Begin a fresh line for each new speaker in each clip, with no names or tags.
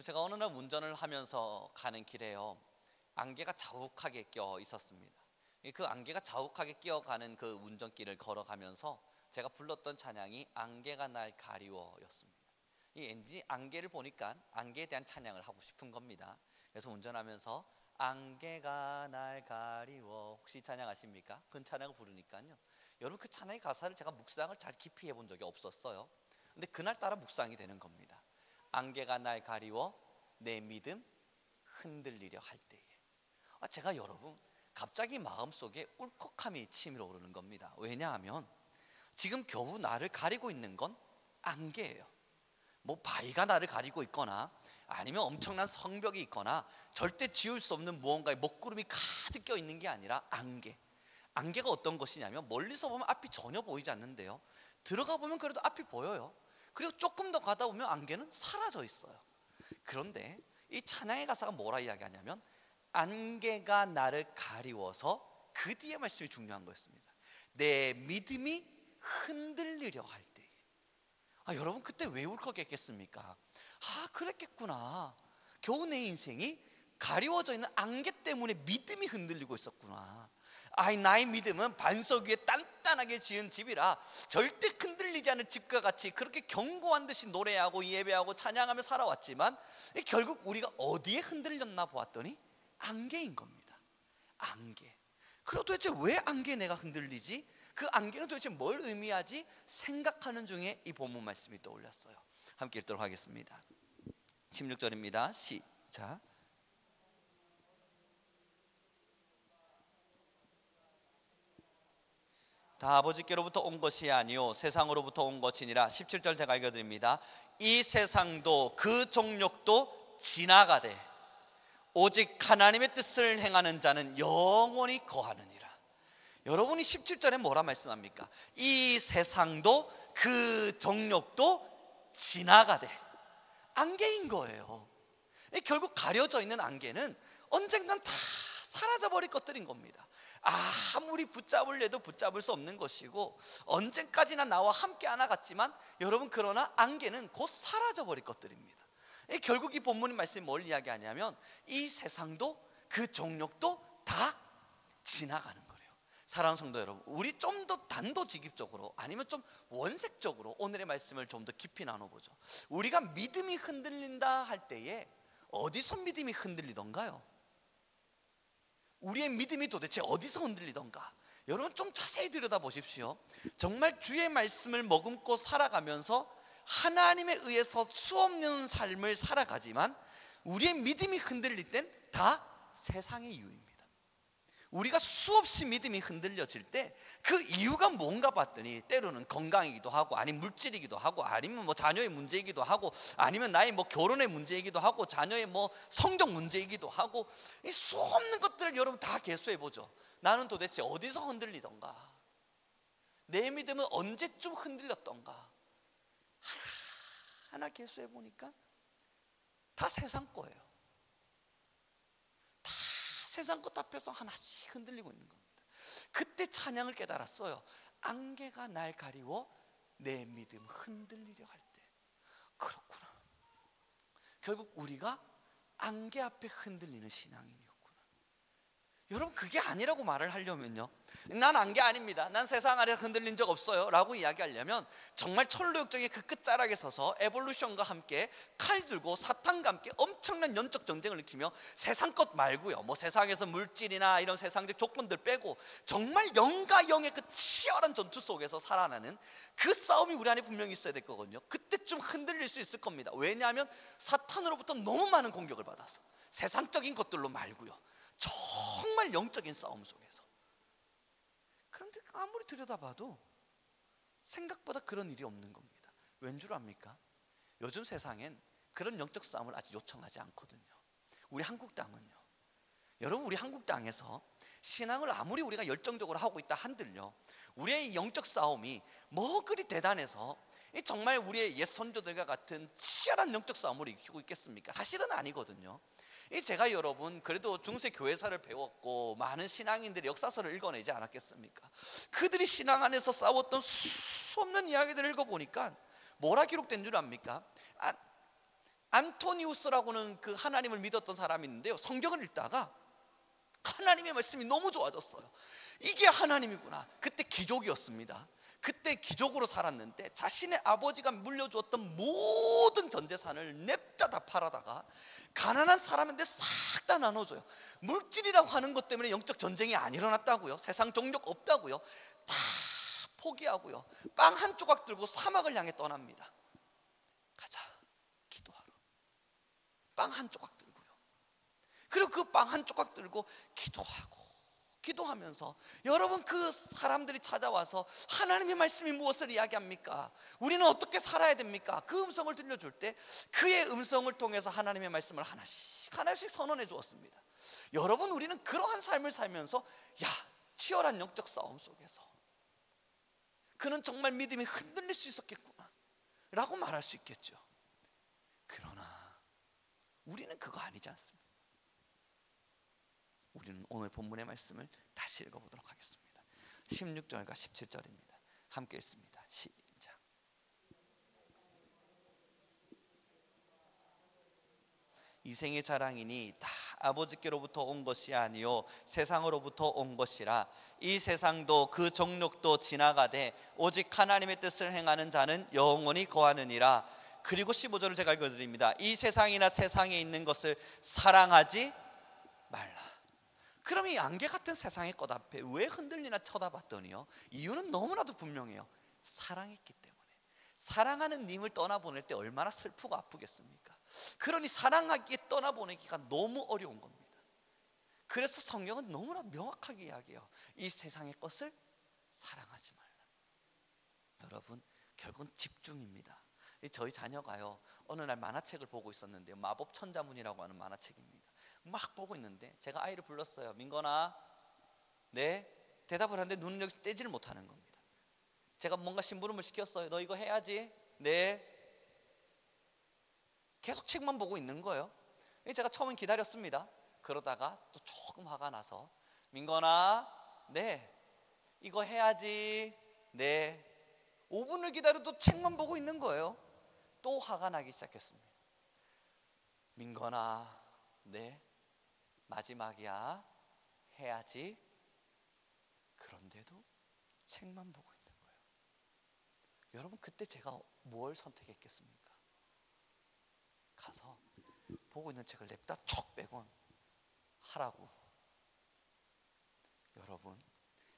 제가 어느 날 운전을 하면서 가는 길에요, 안개가 자욱하게 껴 있었습니다. 그 안개가 자욱하게 끼어가는 그 운전길을 걸어가면서 제가 불렀던 찬양이 안개가 날 가리워였습니다. 이 왠지 안개를 보니까 안개에 대한 찬양을 하고 싶은 겁니다. 그래서 운전하면서 안개가 날 가리워, 혹시 찬양하십니까? 그 찬양을 부르니까요, 여러분 그 찬양의 가사를 제가 묵상을 잘 깊이 해본 적이 없었어요. 근데 그날따라 묵상이 되는 겁니다. 안개가 날 가리워 내 믿음 흔들리려 할 때에. 제가 여러분 갑자기 마음속에 울컥함이 치밀어 오르는 겁니다. 왜냐하면 지금 겨우 나를 가리고 있는 건 안개예요. 뭐 바위가 나를 가리고 있거나 아니면 엄청난 성벽이 있거나 절대 지울 수 없는 무언가에 먹구름이 가득 껴 있는 게 아니라 안개. 안개가 어떤 것이냐면 멀리서 보면 앞이 전혀 보이지 않는데요, 들어가 보면 그래도 앞이 보여요. 그리고 조금 더 가다 보면 안개는 사라져 있어요. 그런데 이 찬양의 가사가 뭐라 이야기하냐면 안개가 나를 가리워서, 그 뒤에 말씀이 중요한 거였습니다. 내 믿음이 흔들리려 할 때에. 여러분 그때 왜 울컥했겠습니까? 그랬겠구나. 겨우 내 인생이 가리워져 있는 안개 때문에 믿음이 흔들리고 있었구나. 나의 믿음은 반석 위에 단단하게 지은 집이라 절대 흔들리지 않을 집과 같이 그렇게 견고한 듯이 노래하고 예배하고 찬양하며 살아왔지만 결국 우리가 어디에 흔들렸나 보았더니 안개인 겁니다. 안개. 그리고 도대체 왜 안개에 내가 흔들리지? 그 안개는 도대체 뭘 의미하지? 생각하는 중에 이 본문 말씀이 떠올랐어요. 함께 읽도록 하겠습니다. 16절입니다. 시작. 다 아버지께로부터 온 것이 아니요 세상으로부터 온 것이니라. 17절 제가 읽어드립니다. 이 세상도 그 종력도 지나가되 오직 하나님의 뜻을 행하는 자는 영원히 거하느니라. 여러분이 17절에 뭐라 말씀합니까? 이 세상도 그 종력도 지나가되. 안개인 거예요. 결국 가려져 있는 안개는 언젠간 다 사라져버릴 것들인 겁니다. 아무리 붙잡으려 해도 붙잡을 수 없는 것이고 언제까지나 나와 함께 안아갔지만 여러분 그러나 안개는 곧 사라져버릴 것들입니다. 결국 이 본문의 말씀이 뭘 이야기하냐면 이 세상도 그 종력도 다 지나가는 거예요. 사랑하는 성도 여러분, 우리 좀 더 단도직입적으로 아니면 좀 원색적으로 오늘의 말씀을 좀 더 깊이 나눠보죠. 우리가 믿음이 흔들린다 할 때에 어디서 믿음이 흔들리던가요? 우리의 믿음이 도대체 어디서 흔들리던가? 여러분 좀 자세히 들여다보십시오. 정말 주의 말씀을 머금고 살아가면서 하나님에 의해서 수없는 삶을 살아가지만 우리의 믿음이 흔들릴 땐 다 세상의 이유입니다. 우리가 수없이 믿음이 흔들려질 때 그 이유가 뭔가 봤더니 때로는 건강이기도 하고 아니면 물질이기도 하고 아니면 뭐 자녀의 문제이기도 하고 아니면 나의 뭐 결혼의 문제이기도 하고 자녀의 뭐 성적 문제이기도 하고, 이 수없는 것들을 여러분 다 개수해 보죠. 나는 도대체 어디서 흔들리던가? 내 믿음은 언제쯤 흔들렸던가? 하나 개수해 보니까 다 세상 거예요. 다 세상 것 앞에서 하나씩 흔들리고 있는 겁니다. 그때 찬양을 깨달았어요. 안개가 날 가리워 내 믿음 흔들리려 할 때. 그렇구나. 결국 우리가 안개 앞에 흔들리는 신앙인이었구나. 여러분 그게 아니라고 말을 하려면요, 난 안개 아닙니다, 난 세상 아래 흔들린 적 없어요 라고 이야기하려면 정말 철로역정의 그 끝자락에 서서 에볼루션과 함께 칼 들고 사탄과 함께 엄청난 영적 전쟁을 일으키며 세상 것 말고요, 뭐 세상에서 물질이나 이런 세상적 조건들 빼고 정말 영과 영의 그 치열한 전투 속에서 살아나는 그 싸움이 우리 안에 분명히 있어야 될 거거든요. 그때쯤 흔들릴 수 있을 겁니다. 왜냐하면 사탄으로부터 너무 많은 공격을 받아서, 세상적인 것들로 말고요, 정말 영적인 싸움 속에서. 그런데 아무리 들여다봐도 생각보다 그런 일이 없는 겁니다. 왠 줄 압니까? 요즘 세상엔 그런 영적 싸움을 아직 요청하지 않거든요. 우리 한국 땅은요, 여러분 우리 한국 땅에서 신앙을 아무리 우리가 열정적으로 하고 있다 한들요, 우리의 영적 싸움이 뭐 그리 대단해서 정말 우리의 옛 선조들과 같은 치열한 영적 싸움을 이기고 있겠습니까? 사실은 아니거든요. 제가 여러분 그래도 중세 교회사를 배웠고 많은 신앙인들의 역사서를 읽어내지 않았겠습니까? 그들이 신앙 안에서 싸웠던 수없는 이야기들을 읽어보니까 뭐라 기록된 줄 압니까? 안토니우스라고는 그 하나님을 믿었던 사람이 있는데요, 성경을 읽다가 하나님의 말씀이 너무 좋아졌어요. 이게 하나님이구나. 그때 귀족이었습니다. 그때 귀족으로 살았는데 자신의 아버지가 물려주었던 모든 전 재산을 냅다 다 팔아다가 가난한 사람인데 싹 다 나눠줘요. 물질이라고 하는 것 때문에 영적 전쟁이 안 일어났다고요. 세상 정욕 없다고요. 다 포기하고요, 빵 한 조각 들고 사막을 향해 떠납니다. 가자, 기도하러. 빵 한 조각 들고요. 그리고 그 빵 한 조각 들고 기도하면서 여러분, 그 사람들이 찾아와서 하나님의 말씀이 무엇을 이야기합니까? 우리는 어떻게 살아야 됩니까? 그 음성을 들려줄 때 그의 음성을 통해서 하나님의 말씀을 하나씩 선언해 주었습니다. 여러분, 우리는 그러한 삶을 살면서 치열한 영적 싸움 속에서 그는 정말 믿음이 흔들릴 수 있었겠구나 라고 말할 수 있겠죠. 그러나 우리는 그거 아니지 않습니다. 우리는 오늘 본문의 말씀을 다시 읽어보도록 하겠습니다. 16절과 17절입니다. 함께 읽습니다. 시작. 이생의 자랑이니 다 아버지께로부터 온 것이 아니요 세상으로부터 온 것이라. 이 세상도 그 정욕도 지나가되 오직 하나님의 뜻을 행하는 자는 영원히 거하느니라. 그리고 15절을 제가 읽어드립니다. 이 세상이나 세상에 있는 것을 사랑하지 말라. 그럼 이 안개 같은 세상의 것 앞에 왜 흔들리나 쳐다봤더니요, 이유는 너무나도 분명해요. 사랑했기 때문에. 사랑하는 님을 떠나보낼 때 얼마나 슬프고 아프겠습니까? 그러니 사랑하기에 떠나보내기가 너무 어려운 겁니다. 그래서 성경은 너무나 명확하게 이야기해요. 이 세상의 것을 사랑하지 말라. 여러분, 결국은 집중입니다. 저희 자녀가요, 어느 날 만화책을 보고 있었는데요, 마법 천자문이라고 하는 만화책입니다. 막 보고 있는데 제가 아이를 불렀어요. 민건아, 네? 대답을 하는데 눈을 여기서 떼지를 못하는 겁니다. 제가 뭔가 심부름을 시켰어요. 너 이거 해야지. 네. 계속 책만 보고 있는 거예요. 제가 처음엔 기다렸습니다. 그러다가 또 조금 화가 나서, 민건아, 네, 이거 해야지. 네. 5분을 기다려도 책만 보고 있는 거예요. 또 화가 나기 시작했습니다. 민건아, 네, 마지막이야. 해야지. 그런데도 책만 보고 있는 거예요. 여러분, 그때 제가 뭘 선택했겠습니까? 가서 보고 있는 책을 냅다 촉 빼곤 하라고. 여러분,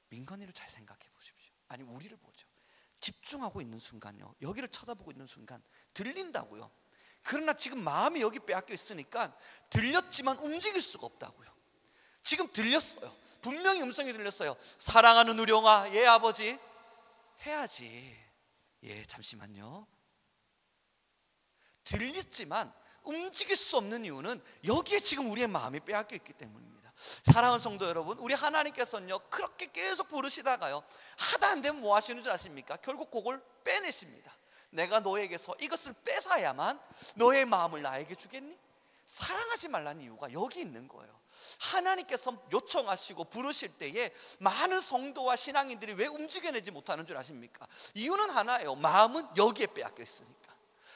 민건이를 잘 생각해 보십시오. 아니, 우리를 보죠. 집중하고 있는 순간요, 여기를 쳐다보고 있는 순간 들린다고요. 그러나 지금 마음이 여기 빼앗겨 있으니까 들렸지만 움직일 수가 없다고요. 지금 들렸어요. 분명히 음성이 들렸어요. 사랑하는 우령아, 예 아버지. 해야지. 예, 잠시만요. 들렸지만 움직일 수 없는 이유는 여기에 지금 우리의 마음이 빼앗겨 있기 때문입니다. 사랑하는 성도 여러분, 우리 하나님께서는요, 그렇게 계속 부르시다가요, 하다 안 되면 뭐 하시는 줄 아십니까? 결국 그걸 빼내십니다. 내가 너에게서 이것을 뺏어야만 너의 마음을 나에게 주겠니? 사랑하지 말라는 이유가 여기 있는 거예요. 하나님께서 요청하시고 부르실 때에 많은 성도와 신앙인들이 왜 움직여내지 못하는 줄 아십니까? 이유는 하나예요. 마음은 여기에 빼앗겨 있으니까.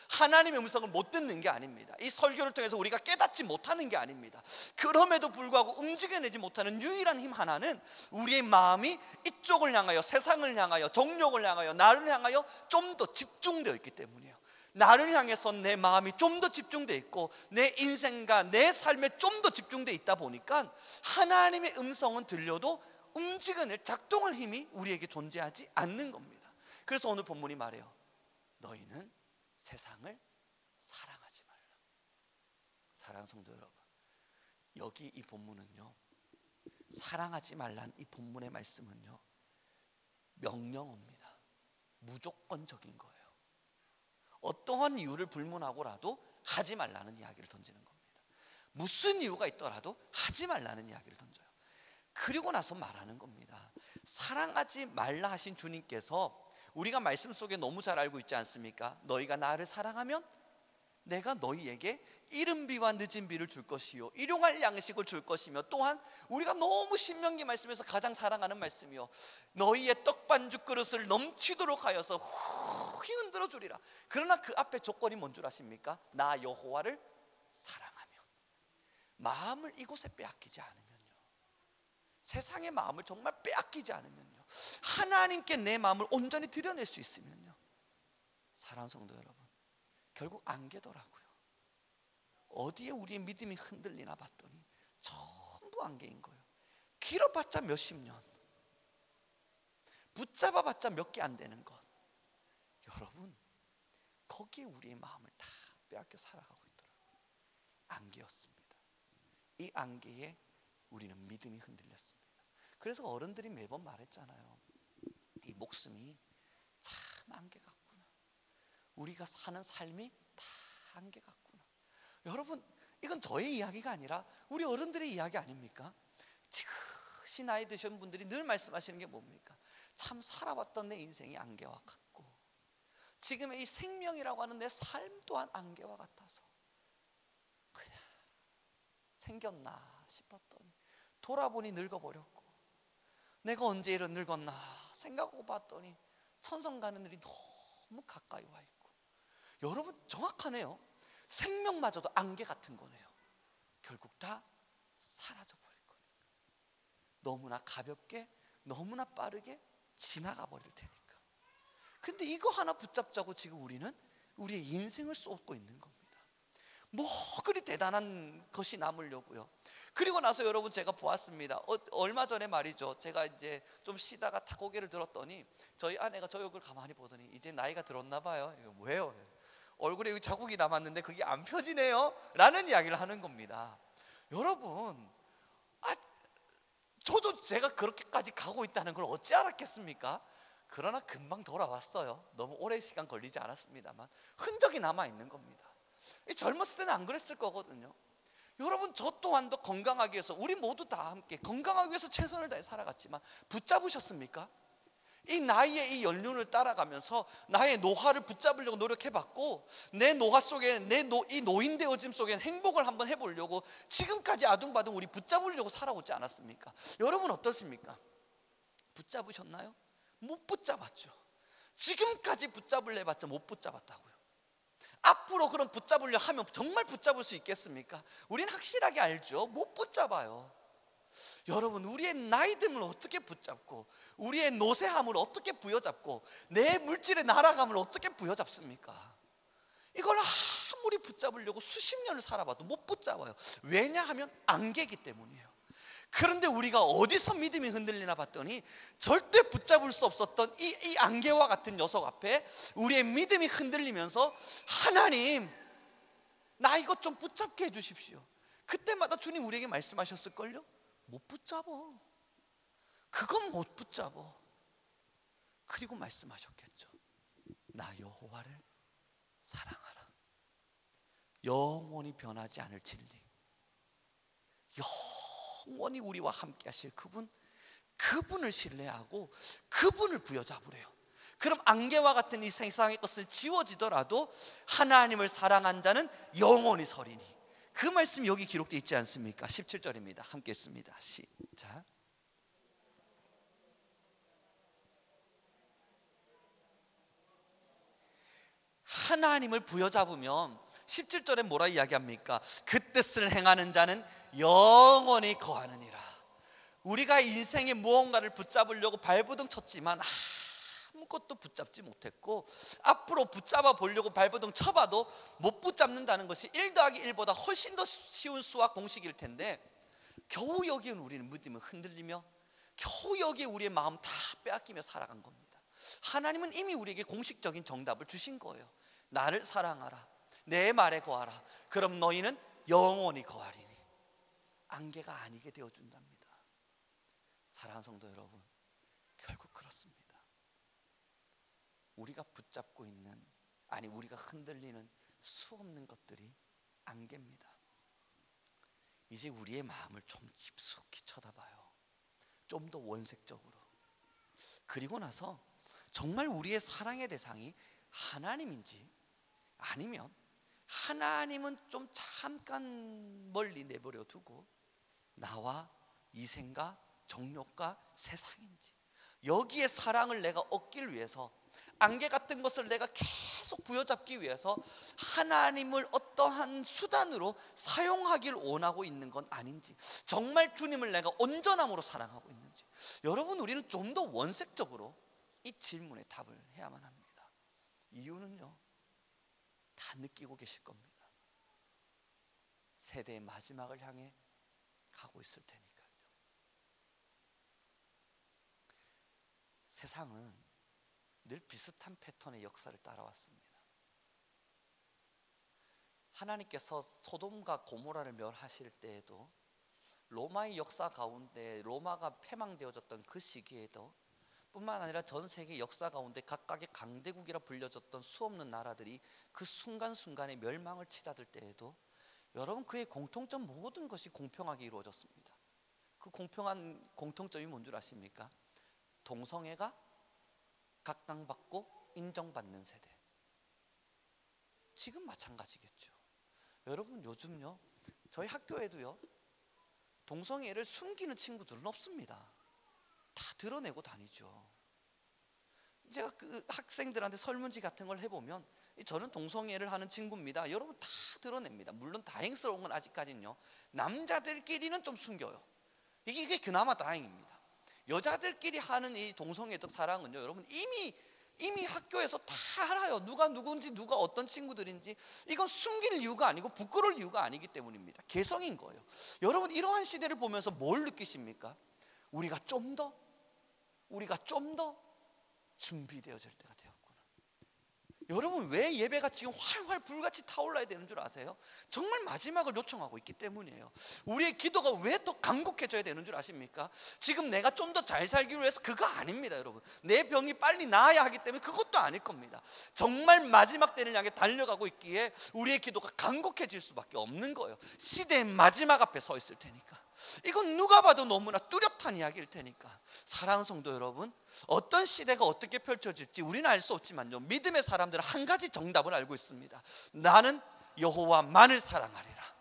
하나님의 음성을 못 듣는 게 아닙니다. 이 설교를 통해서 우리가 깨닫지 못하는 게 아닙니다. 그럼에도 불구하고 움직여내지 못하는 유일한 힘 하나는 우리의 마음이 이쪽을 향하여, 세상을 향하여, 정욕을 향하여, 나를 향하여 좀 더 집중되어 있기 때문이에요. 나를 향해서 내 마음이 좀 더 집중되어 있고 내 인생과 내 삶에 좀 더 집중되어 있다 보니까 하나님의 음성은 들려도 움직여낼, 작동할 힘이 우리에게 존재하지 않는 겁니다. 그래서 오늘 본문이 말해요. 너희는 세상을 사랑하지 말라. 사랑하는 성도 여러분, 여기 이 본문은요, 사랑하지 말라는 이 본문의 말씀은요, 명령어입니다. 무조건적인 거예요. 어떠한 이유를 불문하고라도 하지 말라는 이야기를 던지는 겁니다. 무슨 이유가 있더라도 하지 말라는 이야기를 던져요. 그리고 나서 말하는 겁니다. 사랑하지 말라 하신 주님께서 우리가 말씀 속에 너무 잘 알고 있지 않습니까? 너희가 나를 사랑하면 내가 너희에게 이른 비와 늦은 비를 줄 것이요 일용할 양식을 줄 것이며, 또한 우리가 너무 신명기 말씀에서 가장 사랑하는 말씀이요, 너희의 떡반죽 그릇을 넘치도록 하여서 후 흔들어 주리라. 그러나 그 앞에 조건이 뭔 줄 아십니까? 나 여호와를 사랑하면, 마음을 이곳에 빼앗기지 않으면요, 세상의 마음을 정말 빼앗기지 않으면요, 하나님께 내 마음을 온전히 드려낼 수 있으면요, 사랑하는 성도 여러분, 결국 안개더라고요. 어디에 우리의 믿음이 흔들리나 봤더니 전부 안개인 거예요. 길어봤자 몇십 년, 붙잡아봤자 몇 개 안 되는 것, 여러분 거기에 우리의 마음을 다 빼앗겨 살아가고 있더라고요. 안개였습니다. 이 안개에 우리는 믿음이 흔들렸습니다. 그래서 어른들이 매번 말했잖아요. 이 목숨이 참 안개 같구나. 우리가 사는 삶이 다 안개 같구나. 여러분, 이건 저의 이야기가 아니라 우리 어른들의 이야기 아닙니까? 지그시 나이 드신 분들이 늘 말씀하시는 게 뭡니까? 참 살아왔던 내 인생이 안개와 같고, 지금의 이 생명이라고 하는 내 삶 또한 안개와 같아서 그냥 생겼나 싶었더니 돌아보니 늙어버렸고, 내가 언제 이런 늙었나 생각하고 봤더니 천성 가는 일이 너무 가까이 와 있고, 여러분 정확하네요. 생명마저도 안개 같은 거네요. 결국 다 사라져 버릴 거니까, 너무나 가볍게 너무나 빠르게 지나가 버릴 테니까. 근데 이거 하나 붙잡자고 지금 우리는 우리의 인생을 쏟고 있는 겁니다. 뭐 그리 대단한 것이 남으려고요. 그리고 나서 여러분 제가 보았습니다. 얼마 전에 말이죠, 제가 이제 좀 쉬다가 탁 고개를 들었더니 저희 아내가 저 얼굴 가만히 보더니 이제 나이가 들었나 봐요. 이거 뭐예요? 얼굴에 여기 자국이 남았는데 그게 안 펴지네요 라는 이야기를 하는 겁니다. 여러분, 저도 제가 그렇게까지 가고 있다는 걸 어찌 알았겠습니까? 그러나 금방 돌아왔어요. 너무 오랜 시간 걸리지 않았습니다만 흔적이 남아있는 겁니다. 젊었을 때는 안 그랬을 거거든요. 여러분, 저 또한도 건강하기 위해서, 우리 모두 다 함께 건강하기 위해서 최선을 다해 살아갔지만 붙잡으셨습니까? 이 나이의 이 연륜을 따라가면서 나의 노화를 붙잡으려고 노력해봤고, 내 노화 속에 이 노인되어짐 속에 행복을 한번 해보려고 지금까지 아둥바둥 우리 붙잡으려고 살아오지 않았습니까? 여러분 어떻습니까? 붙잡으셨나요? 못 붙잡았죠. 지금까지 붙잡으려 해봤자 못 붙잡았다고요. 앞으로 그럼 붙잡으려 하면 정말 붙잡을 수 있겠습니까? 우리는 확실하게 알죠. 못 붙잡아요. 여러분, 우리의 나이 듦을 어떻게 붙잡고, 우리의 노쇠함을 어떻게 부여잡고, 내 물질의 날아감을 어떻게 부여잡습니까? 이걸 아무리 붙잡으려고 수십 년을 살아봐도 못 붙잡아요. 왜냐하면 안개이기 때문이에요. 그런데 우리가 어디서 믿음이 흔들리나 봤더니 절대 붙잡을 수 없었던 이 안개와 같은 녀석 앞에 우리의 믿음이 흔들리면서, 하나님 나 이것 좀 붙잡게 해주십시오. 그때마다 주님 우리에게 말씀하셨을걸요? 못 붙잡어. 그건 못 붙잡어. 그리고 말씀하셨겠죠. 나 여호와를 사랑하라. 영원히 변하지 않을 진리, 영원히 우리와 함께 하실 그분을 신뢰하고 그분을 부여잡으래요. 그럼 안개와 같은 이 세상의 것을 지워지더라도 하나님을 사랑한 자는 영원히 서리니. 그 말씀이 여기 기록되어 있지 않습니까? 17절입니다. 함께 읽습니다. 시작. 하나님을 부여잡으면 17절에 뭐라 이야기합니까? 그 뜻을 행하는 자는 영원히 거하느니라. 우리가 인생의 무언가를 붙잡으려고 발버둥 쳤지만 아무것도 붙잡지 못했고, 앞으로 붙잡아 보려고 발버둥 쳐봐도 못 붙잡는다는 것이 1 더하기 1보다 훨씬 더 쉬운 수학 공식일 텐데, 겨우 여기에 우리는 믿음을 흔들리며 겨우 여기에 우리의 마음 다 빼앗기며 살아간 겁니다. 하나님은 이미 우리에게 공식적인 정답을 주신 거예요. 나를 사랑하라, 내 말에 거하라, 그럼 너희는 영원히 거하리니. 안개가 아니게 되어준답니다. 사랑하는 성도 여러분, 결국 그렇습니다. 우리가 붙잡고 있는, 우리가 흔들리는 수없는 것들이 안개입니다. 이제 우리의 마음을 좀 깊숙이 쳐다봐요. 좀 더 원색적으로. 그리고 나서 정말 우리의 사랑의 대상이 하나님인지, 아니면 하나님은 좀 잠깐 멀리 내버려 두고 나와 이생과 정욕과 세상인지, 여기에 사랑을 내가 얻기 위해서, 안개 같은 것을 내가 계속 부여잡기 위해서 하나님을 어떠한 수단으로 사용하길 원하고 있는 건 아닌지, 정말 주님을 내가 온전함으로 사랑하고 있는지. 여러분, 우리는 좀 더 원색적으로 이 질문에 답을 해야만 합니다. 이유는요, 다 느끼고 계실 겁니다. 세대의 마지막을 향해 가고 있을 테니까요. 세상은 늘 비슷한 패턴의 역사를 따라왔습니다. 하나님께서 소돔과 고모라를 멸하실 때에도, 로마의 역사 가운데 로마가 패망되어졌던 그 시기에도, 뿐만 아니라 전 세계 역사 가운데 각각의 강대국이라 불려졌던 수없는 나라들이 그 순간순간에 멸망을 치닫을 때에도, 여러분, 그의 공통점, 모든 것이 공평하게 이루어졌습니다. 그 공평한 공통점이 뭔 줄 아십니까? 동성애가 각광받고 인정받는 세대. 지금 마찬가지겠죠. 여러분, 요즘요, 저희 학교에도요, 동성애를 숨기는 친구들은 없습니다. 다 드러내고 다니죠. 제가 그 학생들한테 설문지 같은 걸 해보면, 저는 동성애를 하는 친구입니다, 여러분 다 드러냅니다. 물론 다행스러운 건 아직까지는요, 남자들끼리는 좀 숨겨요. 이게 그나마 다행입니다. 여자들끼리 하는 이 동성애적 사랑은요, 여러분 이미 학교에서 다 알아요. 누가 누군지, 누가 어떤 친구들인지. 이건 숨길 이유가 아니고 부끄러울 이유가 아니기 때문입니다. 개성인 거예요. 여러분, 이러한 시대를 보면서 뭘 느끼십니까? 우리가 좀 더 준비되어질 때가 되었구나. 여러분, 왜 예배가 지금 활활 불같이 타올라야 되는 줄 아세요? 정말 마지막을 요청하고 있기 때문이에요. 우리의 기도가 왜 더 간곡해져야 되는 줄 아십니까? 지금 내가 좀 더 잘 살기로 해서 그거 아닙니다. 여러분, 내 병이 빨리 나아야 하기 때문에 그것도 아닐 겁니다. 정말 마지막 때를 향해 달려가고 있기에 우리의 기도가 간곡해질 수밖에 없는 거예요. 시대의 마지막 앞에 서 있을 테니까. 이건 누가 봐도 너무나 뚜렷한 이야기일 테니까. 사랑하는 성도 여러분, 어떤 시대가 어떻게 펼쳐질지 우리는 알 수 없지만요, 믿음의 사람들은 한 가지 정답을 알고 있습니다. 나는 여호와만을 사랑하리라.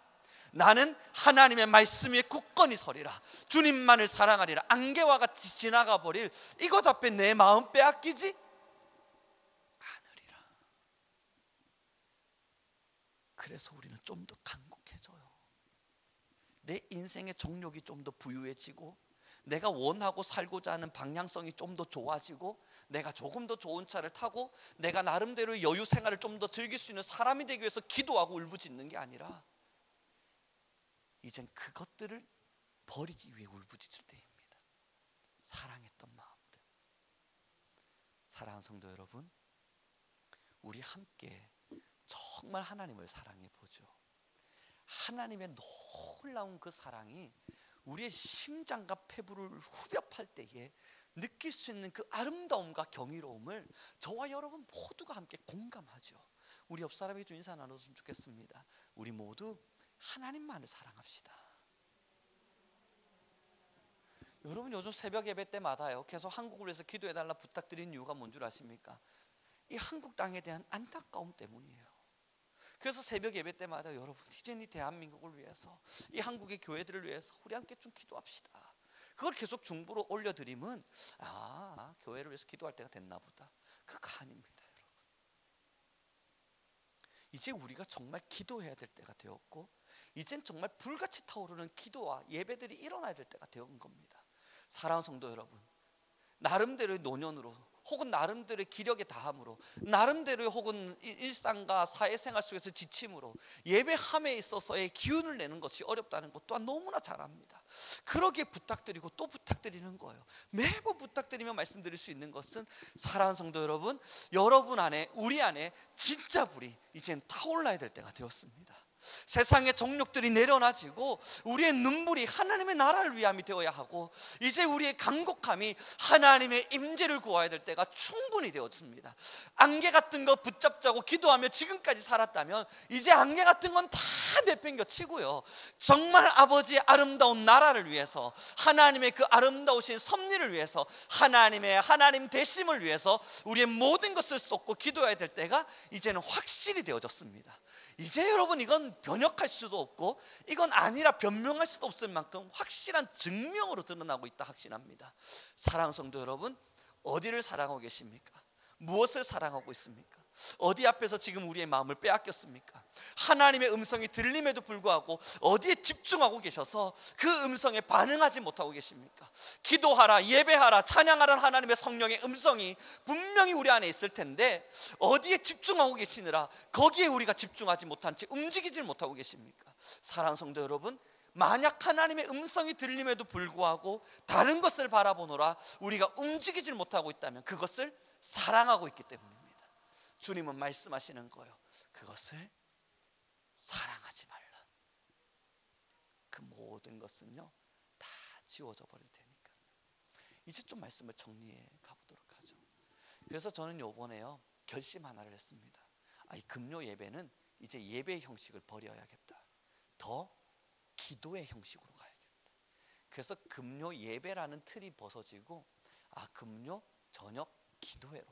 나는 하나님의 말씀 위에 굳건히 서리라. 주님만을 사랑하리라. 안개와 같이 지나가 버릴 이것 앞에 내 마음 빼앗기지 않으리라. 그래서 우리는 좀 더 간곡해져요. 내 인생의 정욕이 좀 더 부유해지고, 내가 원하고 살고자 하는 방향성이 좀 더 좋아지고, 내가 조금 더 좋은 차를 타고 내가 나름대로 여유 생활을 좀 더 즐길 수 있는 사람이 되기 위해서 기도하고 울부짖는 게 아니라, 이젠 그것들을 버리기 위해 울부짖을 때입니다. 사랑했던 마음들. 사랑하는 성도 여러분, 우리 함께 정말 하나님을 사랑해 보죠. 하나님의 놀라운 그 사랑이 우리의 심장과 폐부를 후벼 팔 때에 느낄 수 있는 그 아름다움과 경이로움을 저와 여러분 모두가 함께 공감하죠. 우리 옆 사람에게 좀 인사 나눴으면 좋겠습니다. 우리 모두 하나님만을 사랑합시다. 여러분, 요즘 새벽 예배 때마다요, 계속 한국을 위해서 기도해달라 부탁드린 이유가 뭔 줄 아십니까? 이 한국 땅에 대한 안타까움 때문이에요. 그래서 새벽 예배 때마다 여러분, 이제는 이 대한민국을 위해서, 이 한국의 교회들을 위해서 우리 함께 좀 기도합시다. 그걸 계속 중보로 올려드리면, 교회를 위해서 기도할 때가 됐나 보다. 그거 아닙니다. 여러분, 이제 우리가 정말 기도해야 될 때가 되었고, 이젠 정말 불같이 타오르는 기도와 예배들이 일어나야 될 때가 되은 겁니다. 사랑하는 성도 여러분, 나름대로의 노년으로, 혹은 나름대로의 기력의 다함으로, 나름대로의 혹은 일상과 사회생활 속에서 지침으로 예배함에 있어서의 기운을 내는 것이 어렵다는 것 또한 너무나 잘 압니다. 그러기에 부탁드리고 또 부탁드리는 거예요. 매번 부탁드리며 말씀드릴 수 있는 것은, 사랑하는 성도 여러분, 여러분 안에, 우리 안에 진짜 불이 이젠 타올라야 될 때가 되었습니다. 세상의 정욕들이 내려놔지고 우리의 눈물이 하나님의 나라를 위함이 되어야 하고, 이제 우리의 간곡함이 하나님의 임재를 구해야 될 때가 충분히 되었습니다. 안개 같은 거 붙잡자고 기도하며 지금까지 살았다면 이제 안개 같은 건 다 내팽겨치고요, 정말 아버지의 아름다운 나라를 위해서, 하나님의 그 아름다우신 섭리를 위해서, 하나님 되심을 위해서 우리의 모든 것을 쏟고 기도해야 될 때가 이제는 확실히 되어졌습니다. 이제 여러분, 이건 변역할 수도 없고 이건 아니라 변명할 수도 없을 만큼 확실한 증명으로 드러나고 있다 확신합니다. 사랑하는 성도 여러분, 어디를 사랑하고 계십니까? 무엇을 사랑하고 있습니까? 어디 앞에서 지금 우리의 마음을 빼앗겼습니까? 하나님의 음성이 들림에도 불구하고 어디에 집중하고 계셔서 그 음성에 반응하지 못하고 계십니까? 기도하라, 예배하라, 찬양하라는 하나님의 성령의 음성이 분명히 우리 안에 있을 텐데 어디에 집중하고 계시느라 거기에 우리가 집중하지 못한 채 움직이질 못하고 계십니까? 사랑하는 성도 여러분, 만약 하나님의 음성이 들림에도 불구하고 다른 것을 바라보노라 우리가 움직이질 못하고 있다면 그것을 사랑하고 있기 때문입니다. 주님은 말씀하시는 거예요. 그것을 사랑하지 말라. 그 모든 것은요 다 지워져 버릴 테니까요. 이제 좀 말씀을 정리해 가보도록 하죠. 그래서 저는 요번에요 결심 하나를 했습니다. 이 금요 예배는 이제 예배의 형식을 버려야겠다. 더 기도의 형식으로 가야겠다. 그래서 금요 예배라는 틀이 벗어지고 금요 저녁 기도회로,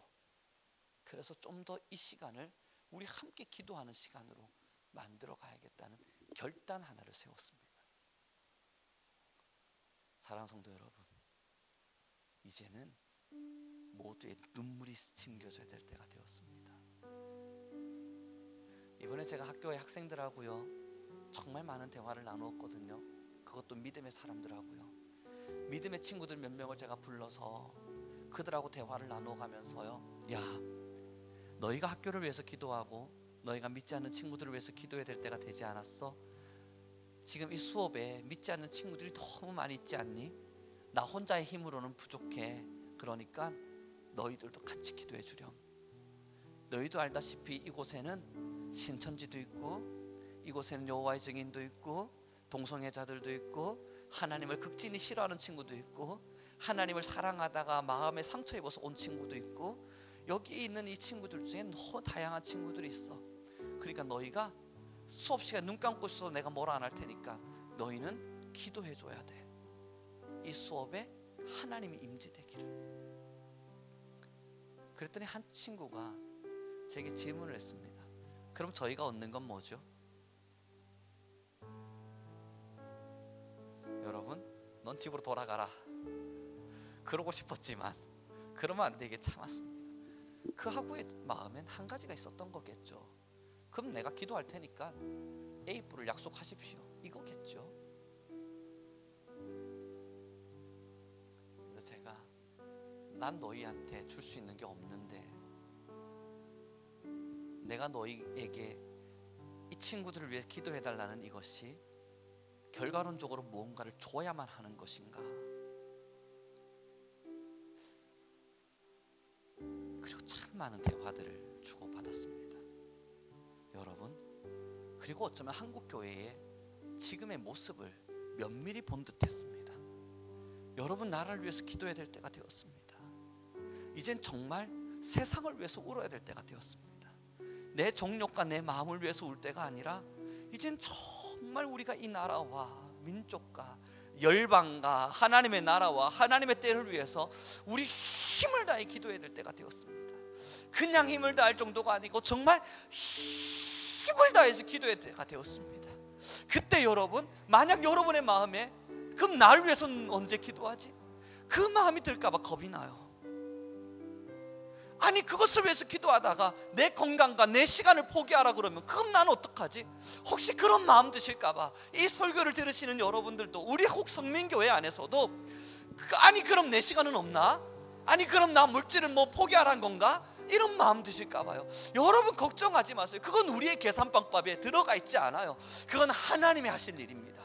그래서 좀 더 이 시간을 우리 함께 기도하는 시간으로 만들어 가야겠다는 결단 하나를 세웠습니다. 사랑하는 성도 여러분, 이제는 모두의 눈물이 침겨져야 될 때가 되었습니다. 이번에 제가 학교의 학생들하고요 정말 많은 대화를 나누었거든요. 그것도 믿음의 사람들하고요. 믿음의 친구들 몇 명을 제가 불러서 그들하고 대화를 나눠가면서요, 야, 너희가 학교를 위해서 기도하고 너희가 믿지 않는 친구들을 위해서 기도해야 될 때가 되지 않았어? 지금 이 수업에 믿지 않는 친구들이 너무 많이 있지 않니? 나 혼자의 힘으로는 부족해. 그러니까 너희들도 같이 기도해 주렴. 너희도 알다시피 이곳에는 신천지도 있고, 이곳에는 여호와의 증인도 있고, 동성애자들도 있고, 하나님을 극진히 싫어하는 친구도 있고, 하나님을 사랑하다가 마음에 상처 입어서 온 친구도 있고, 여기 있는 이 친구들 중에 너무 다양한 친구들이 있어. 그러니까 너희가 수업 시간 눈 감고 있어도 내가 뭐라 안 할 테니까 너희는 기도해 줘야 돼. 이 수업에 하나님이 임재되기를. 그랬더니 한 친구가 제게 질문을 했습니다. 그럼 저희가 얻는 건 뭐죠? 여러분, 넌 집으로 돌아가라. 그러고 싶었지만 그러면 안 되게 참았습니다. 그 학우의 마음엔 한 가지가 있었던 거겠죠. 그럼 내가 기도할 테니까 A뿔을 약속하십시오, 이거겠죠. 그래서 제가 난 너희한테 줄 수 있는 게 없는데 내가 너희에게 이 친구들을 위해 기도해달라는 이것이 결과론적으로 무언가를 줘야만 하는 것인가? 그리고 참 많은 대화들을 주고받았습니다. 여러분, 그리고 어쩌면 한국교회의 지금의 모습을 면밀히 본 듯했습니다. 여러분, 나라를 위해서 기도해야 될 때가 되었습니다. 이젠 정말 세상을 위해서 울어야 될 때가 되었습니다. 내 정욕과 내 마음을 위해서 울 때가 아니라 이젠 정말 우리가 이 나라와 민족과 열방과 하나님의 나라와 하나님의 때를 위해서 우리 힘을 다해 기도해야 될 때가 되었습니다. 그냥 힘을 다할 정도가 아니고 정말 힘을 다해서 기도해야 될 때가 되었습니다. 그때 여러분, 만약 여러분의 마음에 그럼 나를 위해서는 언제 기도하지? 그 마음이 들까 봐 겁이 나요. 아니, 그것을 위해서 기도하다가 내 건강과 내 시간을 포기하라 그러면 그럼 나는 어떡하지? 혹시 그런 마음 드실까 봐 이 설교를 들으시는 여러분들도, 우리 혹 성민교회 안에서도 아니 그럼 내 시간은 없나? 아니 그럼 나 물질을 뭐 포기하라는 건가? 이런 마음 드실까 봐요. 여러분 걱정하지 마세요. 그건 우리의 계산방법에 들어가 있지 않아요. 그건 하나님이 하실 일입니다.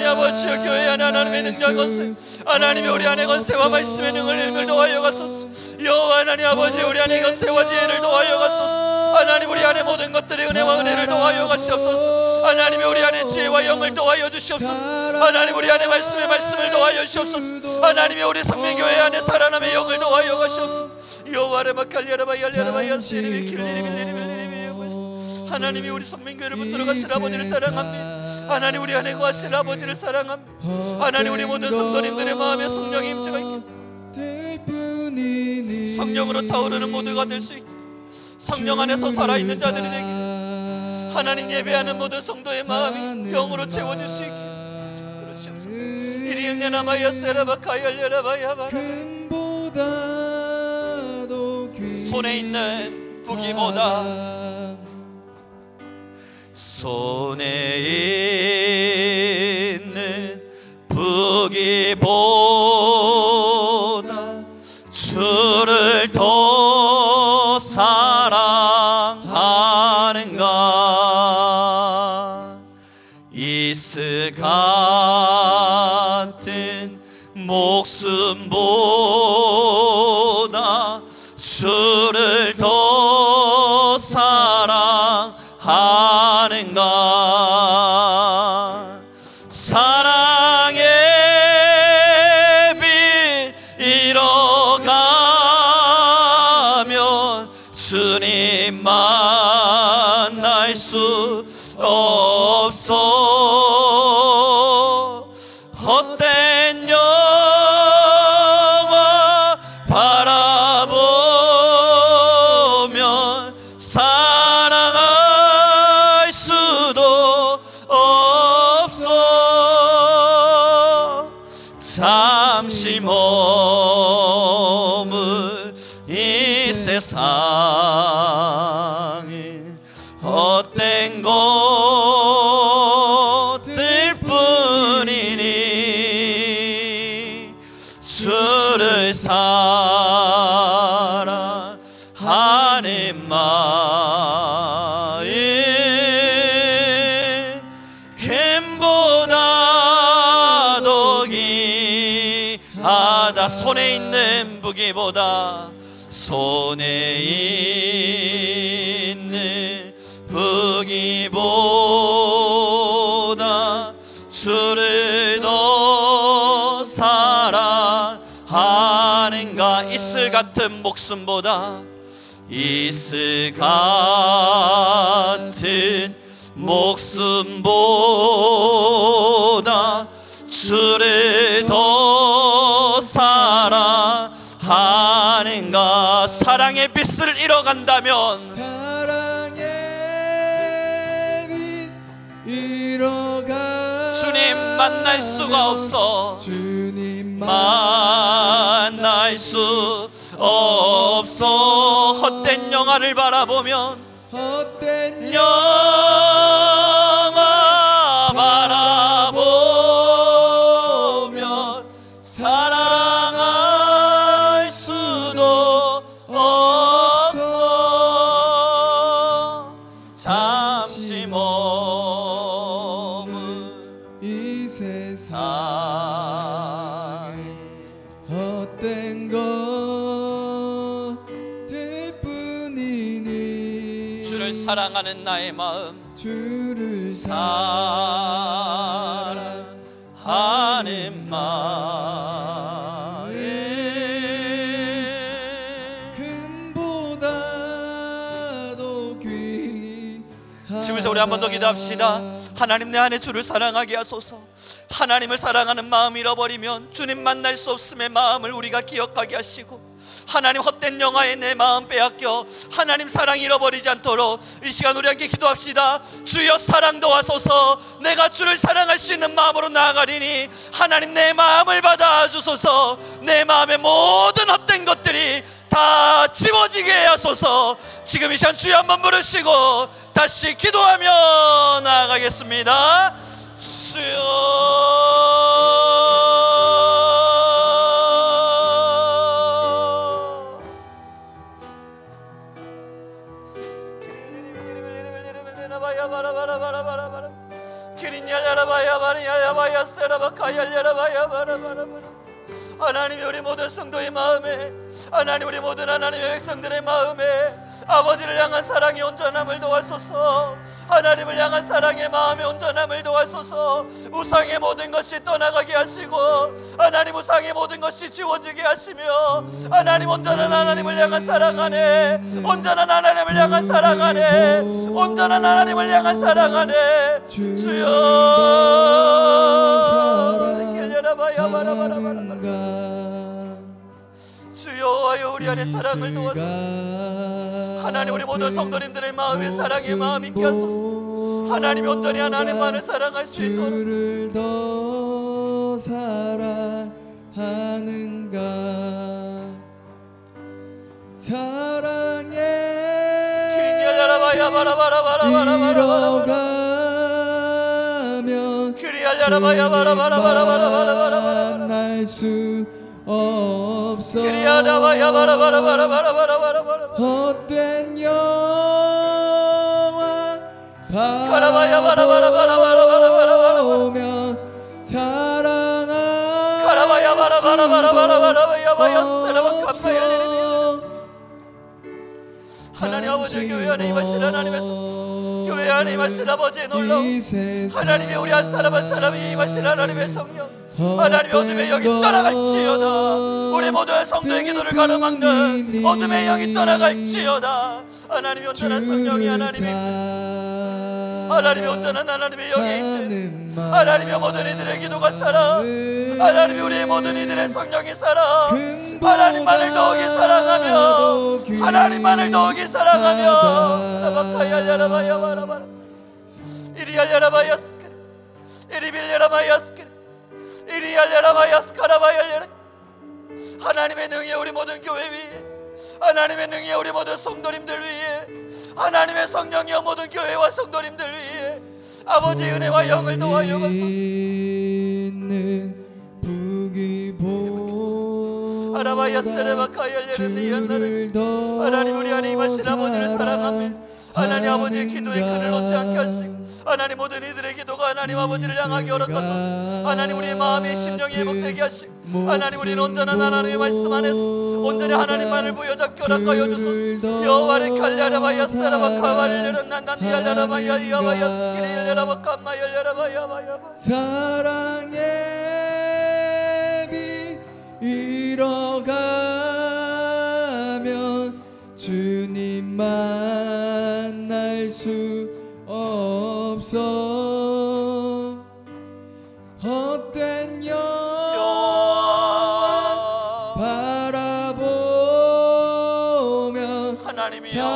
하나님 아버지여, 교회 안에 하나님의 능력 건세, 하나님이 우리 안에 건세와 말씀의 능을 더하여 가소서. 여호와 하나님 아버지, 우리 안에 건세와 지혜를 더하여 가소서. 하나님 우리 안에 모든 것들의 은혜와 은혜를 더하여 가시옵소서. 하나님이 우리 안에 지혜와 영을 더하여 주시옵소서. 하나님 우리 안에 말씀을 더하여 주시옵소서. 하나님이 우리 성민교회 안에 살아남의 영을 더하여 가시옵소서. 여호와를 막갈려라바 열려라바 야스리비 킬리리 빌리리 빌리리. 하나님이 우리 성민교회를 붙들어 가실 아버지를 사랑합니다. 하나님 우리 안에 거하실 아버지를 사랑합니다. 하나님 우리 모든 성도님들의 마음에 성령의 임재가 있게, 성령으로 타오르는 모두가 될 수 있게, 성령 안에서 살아있는 자들이 되게, 하나님 예배하는 모든 성도의 마음이 영으로 채워질 수 있게 붙들어 주시옵소서. 이리 영년아마야 세라바카열려라바야 바라. 손에 있는 부기보다, 손에 있는 부기보다 주를 더 사랑하는가. 이슬 같은 목숨보다 주를 더 사랑하는가. 사랑의 빛 잃어가면 주님 만날 수 없어. 헛된 영화 바라보며 잠시 머물 이 세상에 헛된 것들 뿐이니 주를 사랑하는 마음 금보다도 귀하다. 손에 있는 무기보다 손에 있는 무기보다 주를 더 사랑하는가. 이슬 같은 목숨보다 이슬 같은 목숨보다 주를 더 사랑하는가. 사랑의 빛을 잃어간다면
사랑의 빛 잃어가
주님 만날 수가 없어.
주님
만날 수 없어. 헛된 영화를 바라보면
헛된
영화 바라보면 사랑할 수도 없어. 잠시 머물
이 세상에 헛된 것들 뿐이니
주를 사랑하는 나의 마음
주를
사랑하는 마음
금보다도 귀하다.
지금부터 우리 한 번 더 기도합시다. 하나님, 내 안에 주를 사랑하게 하소서. 하나님을 사랑하는 마음 잃어버리면 주님 만날 수 없음의 마음을 우리가 기억하게 하시고, 하나님 헛된 영화에 내 마음 빼앗겨 하나님 사랑 잃어버리지 않도록 이 시간 우리 함께 기도합시다. 주여 사랑도 하소서. 내가 주를 사랑할 수 있는 마음으로 나아가리니 하나님 내 마음을 받아주소서. 내 마음의 모든 헛된 것들이 다 집어지게 하소서. 지금 이 시간 주여 한번 부르시고 다시 기도하며 나아가겠습니다. 주여 하나님, 우리 모든 성도의 마음에, 하나님 우리 모든 하나님의 백성들의 마음에 아버지를 향한 사랑의 온전함을 도와소서. 하나님을 향한 사랑의 마음의 온전함을 도와소서. 우상의 모든 것이 떠나가게 하시고 하나님 우상의 모든 것이 지워지게 하시며 하나님 온전한 하나님을 향한 사랑 안에, 온전한 하나님을 향한 사랑 안에, 온전한 하나님을 향한 사랑 안에 주여 주여와여 우리 안에 사랑을 도와소서. 하나님 우리 모든 성도님들의 마음에 사랑의 마음이 있게 하소서. 하나님이 온전히 하나님만을 사랑할 수 있도록
주를 더 사랑하는가. 사랑의 잃어가면 만날 수 없어. 헛된 영화 바라보면 사랑할 수 없어.
하나님 아버지, 교회 안에 임하신 하나님의 교회 안에 임하신 아버지의 놀라움, 하나님의 우리 한 사람 한 사람이 임하신 하나님의 성령, 하나님의 어둠의 영이 떠나갈지어다. 우리 모두의 성도의 기도를 가로막는 어둠의 영이 떠나갈지어다. 하나님의 온전한 성령이 하나님의 온전한 하나님의 영에 있는 하나님의 모든 이들의 기도가 살아. 하나님이 우리의 모든 이들의 성령이 살아. 하나님만을 더욱이 사랑하며, 하나님만을 더욱이 사랑하며 이리 알려라바야스크레, 이리 빌려라바야스크레, 이리 알려라 라바야스 카라바열레 하나님의 능히 우리 모든 교회 위에 하나님의 능히 우리 모든 성도님들 위에 하나님의 성령이여 모든 교회와 성도님들 위에 아버지의 은혜와 영을 도하여 가소서. 하나님 우리 안에 임하신 아버지를 사랑하며 하나님 아버지의 기도에 끈을 놓지 않게 하시고 하나님 모든 이들의 기도가 하나님 아버지를 향하게 허락하소서. 하나님 우리의 마음이 심령이 회복되게 하시고 하나님 우리는 온전한 하나님의 말씀 안에서 온전히 하나님만을 부여잡게 허락하여 주소서. 여호와를 칼ля라바야 사라바 카바를 열었난단 디알라라바야 야바야 스키리 열라바 캄마 열라바야
사랑의 빛 잃어가면 주님 만날 수 없어. 헛된 영광 바라보며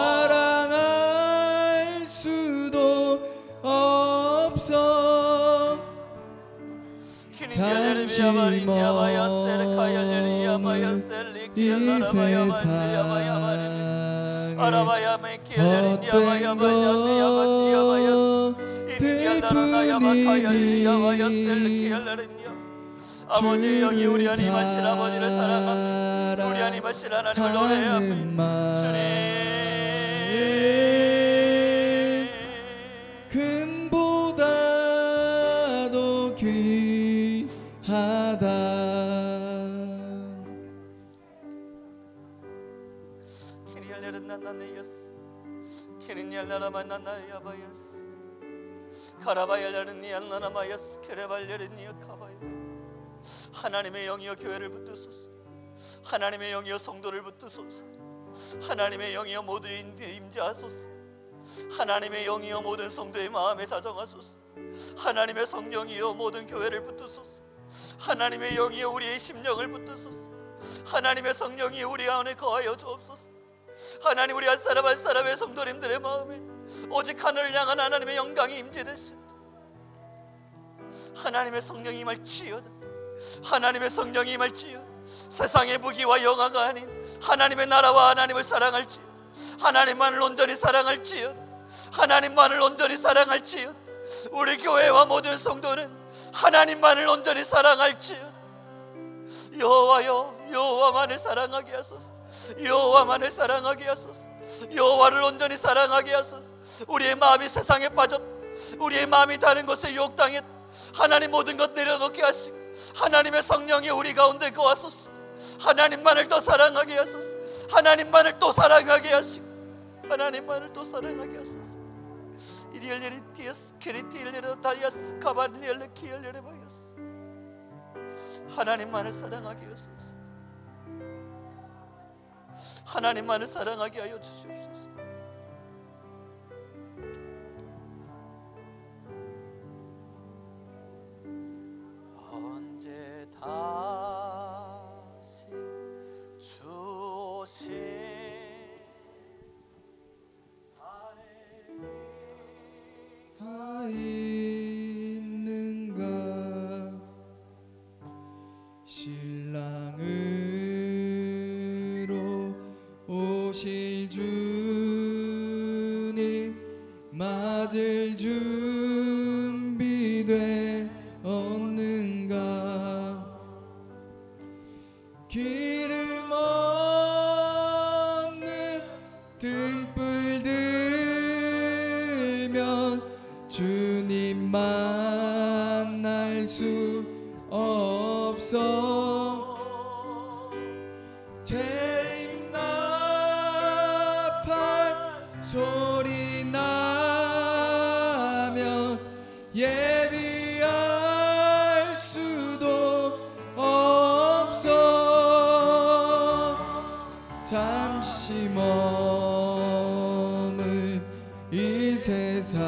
사랑할 수도 없어. 잠시 먼 이 세상에 헛된 것들뿐이니
아버지의 영이 우리 안에 임하신 아버지를 사랑하며 우리 안에 임하신 하나님을 노래하며 주님
금보다도 귀하다.
하나님의 영이여 교회를 붙드소서. 하나님의 영이여 성도를 붙드소서. 하나님의 영이여 모두에 임재하소서. 하나님의 영이여 모든 성도의 마음에 자정하소서. 하나님의 성령이여 모든 교회를 붙드소서. 하나님의 영이여 우리의 심령을 붙드소서. 하나님의 성령이 우리 안에 거하여 주옵소서. 하나님 우리 한 사람 한 사람의 성도님들의 마음에 오직 하늘을 향한 하나님의 영광이 임재될 수 있도록 하나님의 성령이 임할지어다. 하나님의 성령이 임할지어다. 세상의 무기와 영화가 아닌 하나님의 나라와 하나님을 사랑할지어다. 하나님만을 온전히 사랑할지어다. 하나님만을 온전히 사랑할지어다. 우리 교회와 모든 성도는 하나님만을 온전히 사랑할지어다. 여호와여 여호와만을 사랑하게 하소서. 여호와만을 사랑하게 하소서. 여호와를 온전히 사랑하게 하소서. 우리의 마음이 세상에 빠졌 우리의 마음이 다른 것에 유혹당했 하나님 모든 것 내려놓게 하시고 하나님의 성령이 우리 가운데 거하소서. 하나님만을 더 사랑하게 하소서. 하나님만을 또 사랑하게 하시고 하나님만을 또 사랑하게 하소서. 이리엘레리 티에스 케리티엘레르 다이아스 카바리엘레 키엘레레 바이아스 하나님만을 사랑하게 하소서. 하나님만을 사랑하게 하여 주시옵소서. 언제 다시 주 오실
가 있는가. 신랑으로 오실 주님 맞을 준비돼 없는가. 기름 없는 등불 들면 주님 만날 수 없어. 재림나팔 소리 나면 예비할 수도 없어. 잠시 머물 이 세상을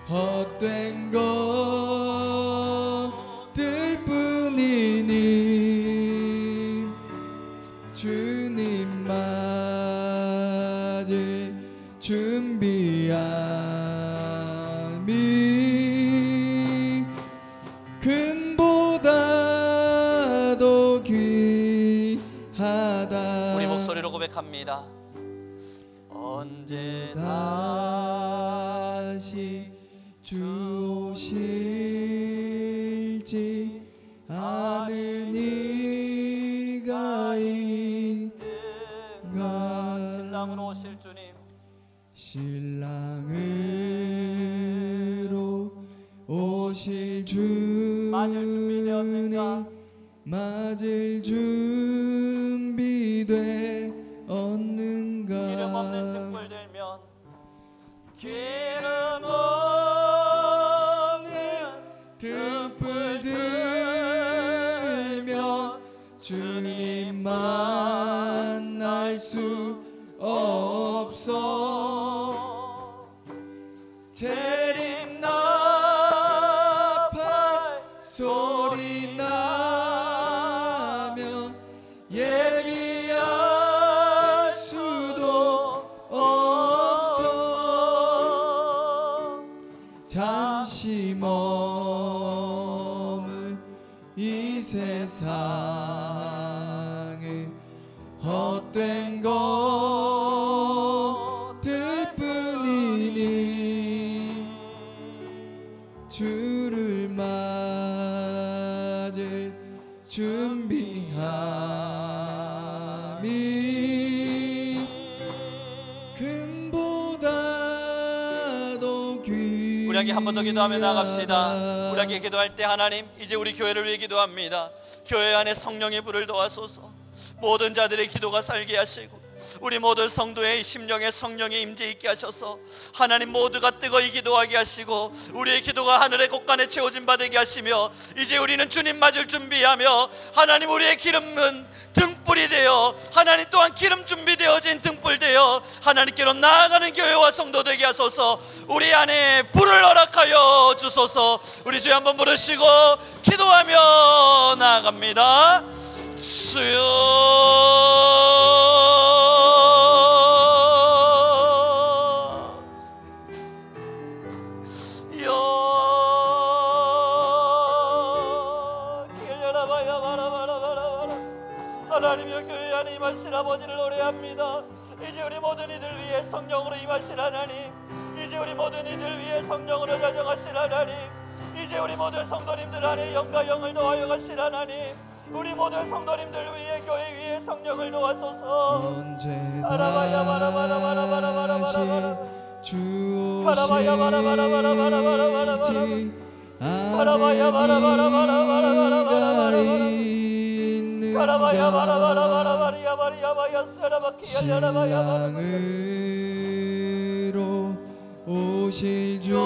헛된 것들
고백합니다. 언제
다시 주 오실지 아는 이가 있는가.
신랑으로 오실 주님,
신랑으로 오실 주님
맞을 준비되었는가?
맞을 준비되었는가.
기름 없는 등불 들면
기름 없는 등불 들면 주님 만날 수 없어. 재림나팔 소리 나며 예비할 수도 없어. 잠시 머물 이 세상에 헛된 것들 뿐이니 주를 맞을 준비함이 금보다도 귀.
우리에게 한 번 더 기도하며 나갑시다. 우리에게 기도할 때 하나님, 이제 우리 교회를 위해 기도합니다. 교회 안에 성령의 불을 도와소서. 모든 자들의 기도가 살게 하시고 우리 모든 성도의 심령에 성령의 임재 있게 하셔서 하나님 모두가 뜨거이 기도하게 하시고 우리의 기도가 하늘의 곳간에 채워진 바 되게 하시며 이제 우리는 주님 맞을 준비하며 하나님 우리의 기름은 등불이 되어 하나님 또한 기름 준비되어진 등불 되어 하나님께로 나아가는 교회와 성도 되게 하소서. 우리 안에 불을 허락하여 주소서. 우리 주여 한번 부르시고 기도하며 나아갑니다. 하나님의 교회 안에 임하신 아버지를 노래합니다. 이제 우리 모든 이들 위해 성령으로 임하신 하나님, 이제 우리 모든 이들 위해 성령으로 자정하신 하나님, 이제 우리 모든 성도님들 안에 영과 영을 더하여 가신 하나님, 우리 모든 성도님들 위해 교회 위에 성령을 도와소서.
언제
바라바야
다시 주
바라바야
오실지
바라바야
신랑으로 오실 주님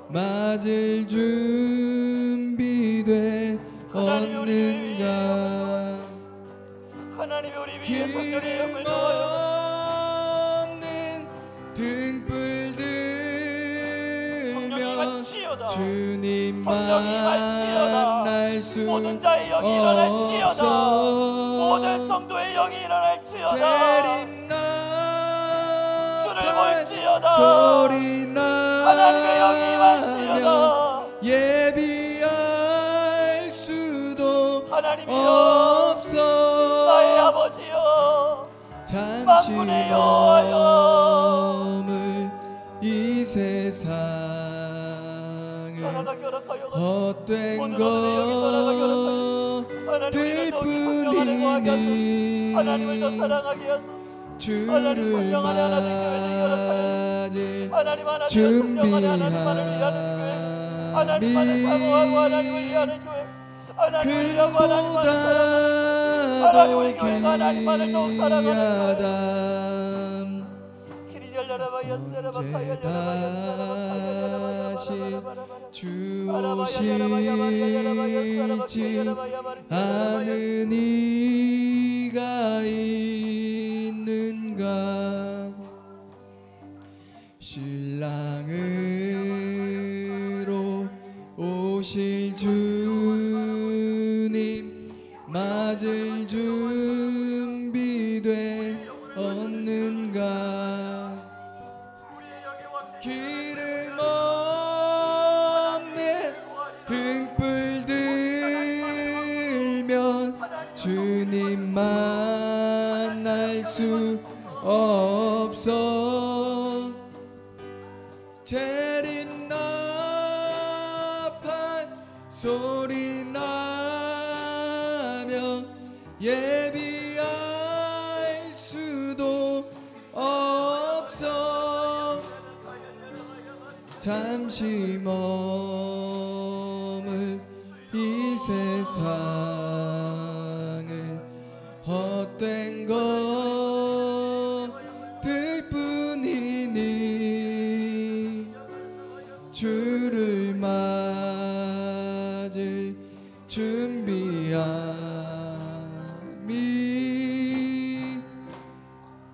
맞을 준비되었는가.
하나님이 우리 위해 성령의 영을
기름
더하여
없는 등불 들면
치여다.
주님
성령이 임할지어다.
만날 수
모든 자의 영이 일어날지어다. 모든
없어.
성도의 영이 일어날지어다. 주를
재림나팔
볼지어다.
소리
하나님의 영이 임할지어다.
나며 예비할 수도
하나님이여
없어.
나의 아버지여
잠시
만군의 여호와여
머물 이 세상에
떠나가게 허락하여
헛된
모든 어른의 영이 떠나가게 하나님 우리를
것들
더욱이 성령 안에 거하게 하소서. 하나님을 더
뿐이니
사랑하게 하소서. 하나님
주를
성령 안에 하나 된 교회 되게 허락하여
맞을
하나님 하나 되어 성령 안에 하나님만을 위하는 교회, 하나님만을 사모하고 하나님을 위하는 교회, 하나님을 위하고 하나님만을 사랑하는 하나님 우리 교회가 하나님만을 더욱 사랑하는 교회.
주실지 아는 이가 있는가. 신랑으로 오실 주님 맞을 준비되었는가. 기름 없는 등불 들면 주님 소리나며 예비할 수도 없어. 잠시 머물 이 세상은 헛된 것들 뿐이니 주를 맞을 준비함이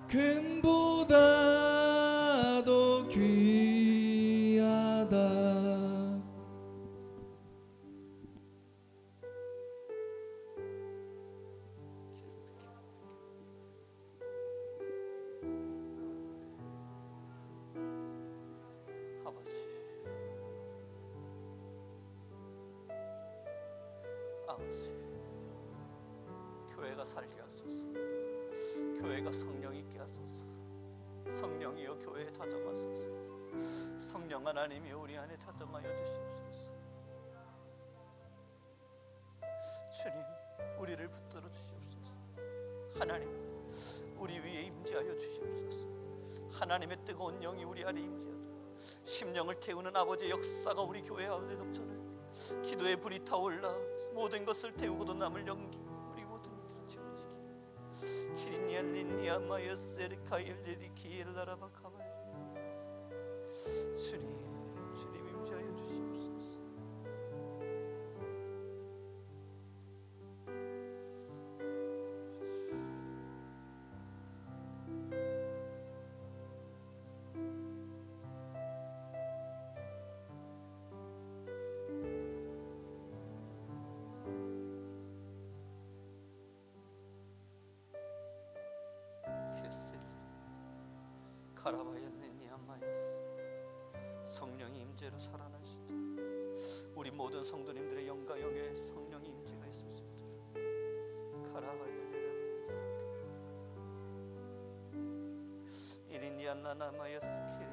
금보다도 귀하다.
아버지, 교회가 살게 하소서. 교회가 성령 있게 하소서. 성령이여 교회에 찾아가소서. 성령 하나님이 우리 안에 찾아가여 주시옵소서. 주님, 우리를 붙들어 주시옵소서. 하나님, 우리 위에 임재하여 주시옵소서. 하나님의 뜨거운 영이 우리 안에 임재하도록 심령을 태우는 아버지의 역사가 우리 교회 가운데 넘쳐나요. 기도의 불이 타올라 모든 것을 태우고도 남을 연기 우리 모든 이들을 채워주시기를. 키리니알리니아마여 세르카일레디 키엘라라바카말. 주님 임재하여 주시옵소서. 카라바엘레니아마야스. 성령이 임재로 살아날 수 있도록 우리 모든 성도님들의 영과 영에 성령이 임재가 있을 수 있도록 카라바엘레니아마야스. 이리니안나나마야스케.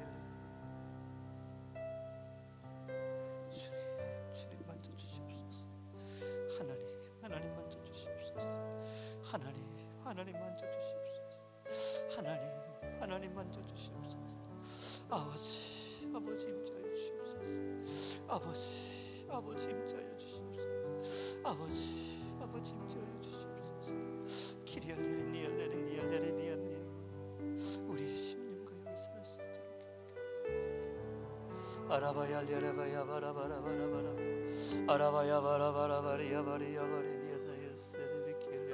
주님 만져주시옵소서. 하나님 만져주시옵소서. 하나님 만져주시옵소서. 하나님 만져주시옵소서. 아버지 임자여 주시옵소서. 아버지 임자여 주시옵소서. 아버지 임자여 주시옵소서. 키리알레리니알레리니알레리니알레. 우리 심령과 영이 살 수 있도록 아라바야리아라바야 바라바라바라바라 아라바야 바라바라바리야 바리야 바리니아나야 세레비킬레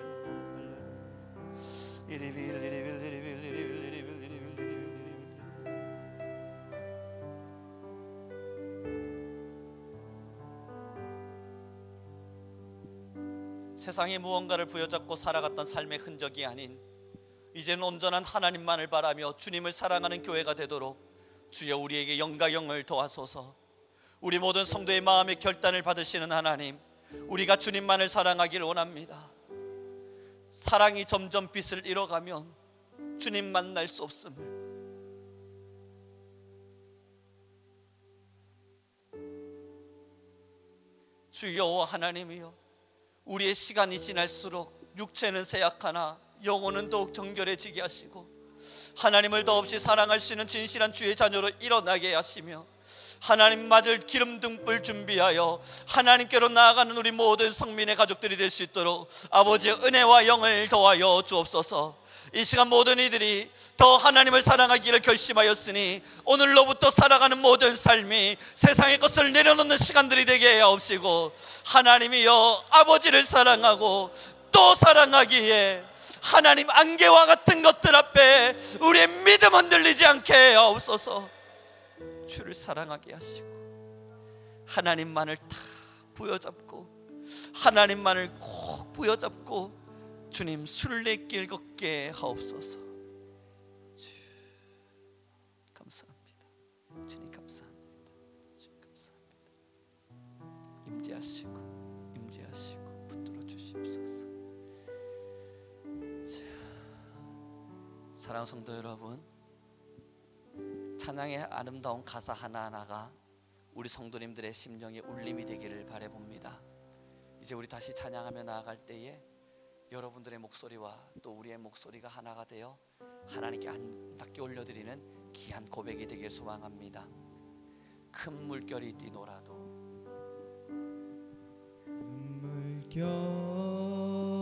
이리빌리리빌리리빌리리빌리리빌리리빌리리빌리리빌리리빌. 세상에 무언가를 부여잡고 살아갔던 삶의 흔적이 아닌 이제는 온전한 하나님만을 바라며 주님을 사랑하는 교회가 되도록 주여 우리에게 영과 영을 도와소서. 우리 모든 성도의 마음의 결단을 받으시는 하나님, 우리가 주님만을 사랑하길 원합니다. 사랑이 점점 빛을 잃어가면 주님 만날 수 없음을, 주여 하나님이여, 우리의 시간이 지날수록 육체는 쇠약하나 영혼은 더욱 정결해지게 하시고 하나님을 더없이 사랑할 수 있는 진실한 주의 자녀로 일어나게 하시며 하나님 맞을 기름 등불 준비하여 하나님께로 나아가는 우리 모든 성민의 가족들이 될 수 있도록 아버지의 은혜와 영을 더하여 주옵소서. 이 시간 모든 이들이 더 하나님을 사랑하기를 결심하였으니 오늘로부터 살아가는 모든 삶이 세상의 것을 내려놓는 시간들이 되게 하옵시고 하나님이여 아버지를 사랑하고 또 사랑하기에 하나님 안개와 같은 것들 앞에 우리의 믿음 흔들리지 않게 하옵소서. 주를 사랑하게 하시고 하나님만을 다 부여잡고 하나님만을 꼭 부여잡고 주님 순례길 걷게 하옵소서. 주 감사합니다. 주님 감사합니다. 주님 감사합니다. 임재하시고 붙들어 주시옵소서. 사랑하는 성도 여러분, 찬양의 아름다운 가사 하나하나가 우리 성도님들의 심령의 울림이 되기를 바라봅니다. 이제 우리 다시 찬양하며 나아갈 때에 여러분들의 목소리와 또 우리의 목소리가 하나가 되어 하나님께 아름답게 올려드리는 귀한 고백이 되길 소망합니다. 큰 물결이 뛰노라도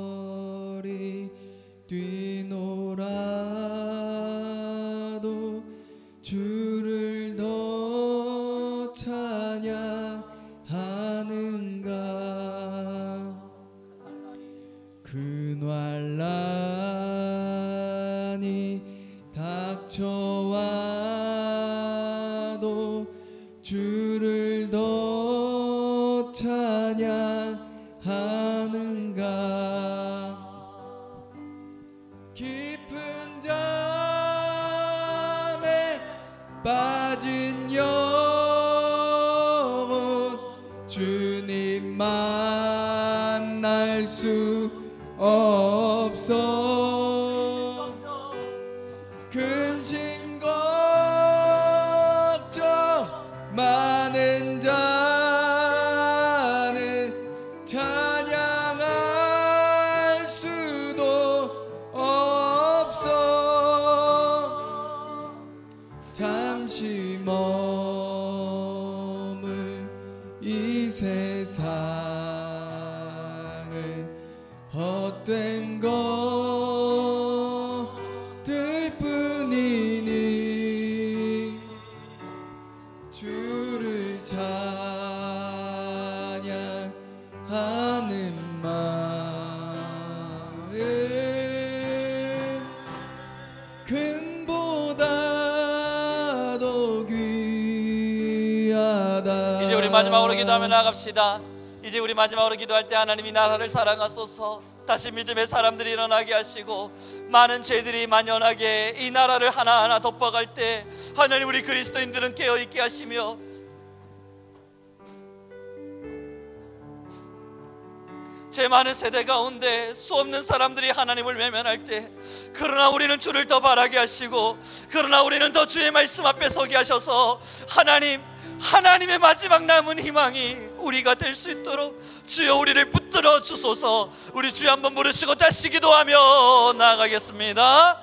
물결이 뛰노라도 주를 더 찬양하는가. 그 환난이 닥쳐와도 주를 더 찬양하는가. 깊은 잠에 빠진 영혼 주님 만날 수 없어. 근심 걱정 많은 자는 찬양할 수도 없어. 잠시 머물 이 세상을 헛된 것들 뿐이니 주를 찬양하는 마음 금보다 더 귀하다.
이제 우리 마지막으로 기도하며 나아갑시다. 이제 우리 마지막으로 기도할 때 하나님이 나라를 사랑하소서. 다시 믿음의 사람들이 일어나게 하시고 많은 죄들이 만연하게 이 나라를 하나하나 덮어갈 때 하나님 우리 그리스도인들은 깨어있게 하시며 죄 많은 세대 가운데 수없는 사람들이 하나님을 외면할 때 그러나 우리는 주를 더 바라게 하시고 그러나 우리는 더 주의 말씀 앞에 서게 하셔서 하나님의 마지막 남은 희망이 우리가 될 수 있도록 주여 우리를 붙들어 주소서. 우리 주여 한번 부르시고 다시 기도하며 나아가겠습니다.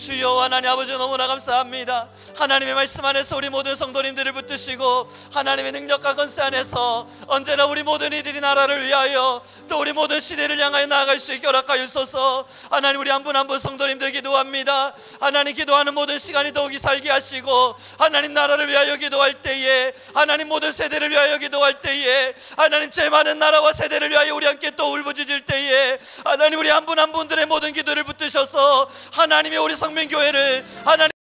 주여 하나님 아버지 너무나 감사합니다. 하나님의 말씀 안에서 우리 모든 성도님들을 붙드시고 하나님의 능력과 권세 안에서 언제나 우리 모든 이들이 나라를 위하여 또 우리 모든 시대를 향하여 나아갈 수 있게 허락하여 주소서. 하나님 우리 한 분 한 분 성도님들 기도합니다. 하나님 기도하는 모든 시간이 더욱이 살게 하시고 하나님 나라를 위하여 기도할 때에 하나님 모든 세대를 위하여 기도할 때에 하나님 죄 많은 나라와 세대를 위하여 우리 함께 또 울부짖을 때에 하나님 우리 한 분 한 분들의 모든 기도를 붙드셔서 하나님의 우리 성민교회를 하나님